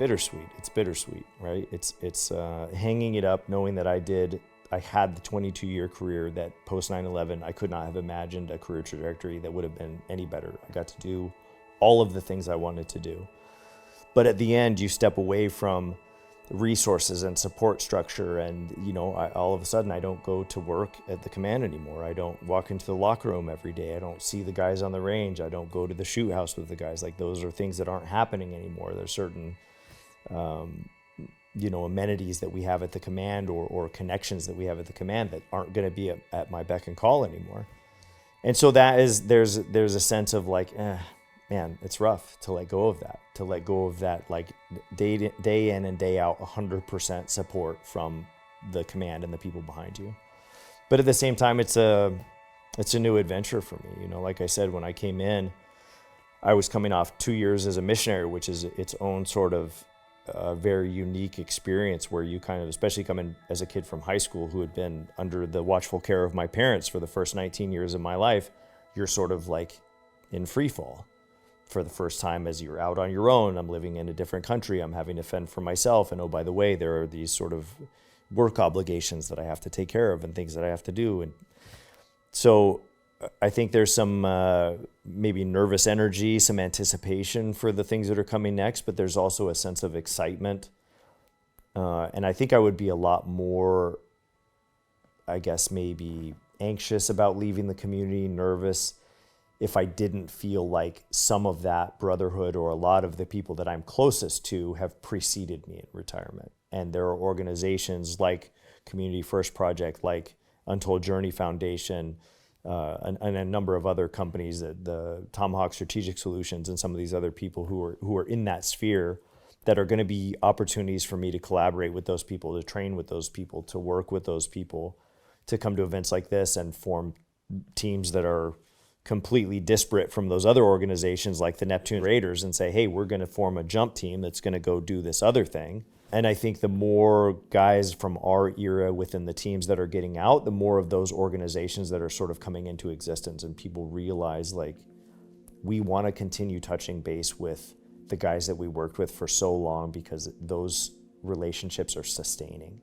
bittersweet. It's bittersweet, right? It's hanging it up, knowing that I had the 22-year career that post 9/11, I could not have imagined a career trajectory that would have been any better. I got to do all of the things I wanted to do. But at the end, you step away from resources and support structure, and all of a sudden I don't go to work at the command anymore. I don't walk into the locker room every day. I don't see the guys on the range. I don't go to the shoot house with the guys. Like, those are things that aren't happening anymore. There's certain amenities that we have at the command, or connections that we have at the command that aren't going to be at my beck and call anymore. And so there's a sense of like, man, it's rough to let go of that, like day in and day out, 100% support from the command and the people behind you. But at the same time, it's a new adventure for me. Like I said, when I came in, I was coming off 2 years as a missionary, which is its own sort of very unique experience, where you kind of, especially coming as a kid from high school who had been under the watchful care of my parents for the first 19 years of my life, you're sort of like in free fall for the first time, as you're out on your own. I'm living in a different country. I'm having to fend for myself. And oh, by the way, there are these sort of work obligations that I have to take care of and things that I have to do. And so I think there's some maybe nervous energy, some anticipation for the things that are coming next, but there's also a sense of excitement. And I think I would be a lot more, I guess, maybe anxious about leaving the community, nervous, if I didn't feel like some of that brotherhood, or a lot of the people that I'm closest to, have preceded me in retirement. And there are organizations like Community First Project, like Untold Journey Foundation, and a number of other companies, the Tomahawk Strategic Solutions, and some of these other people who are in that sphere, that are going to be opportunities for me to collaborate with those people, to train with those people, to work with those people, to come to events like this and form teams that are completely disparate from those other organizations like the Neptune Raiders, and say, hey, we're going to form a jump team that's going to go do this other thing. And I think the more guys from our era within the teams that are getting out, the more of those organizations that are sort of coming into existence, and people realize, like, we want to continue touching base with the guys that we worked with for so long, because those relationships are sustaining.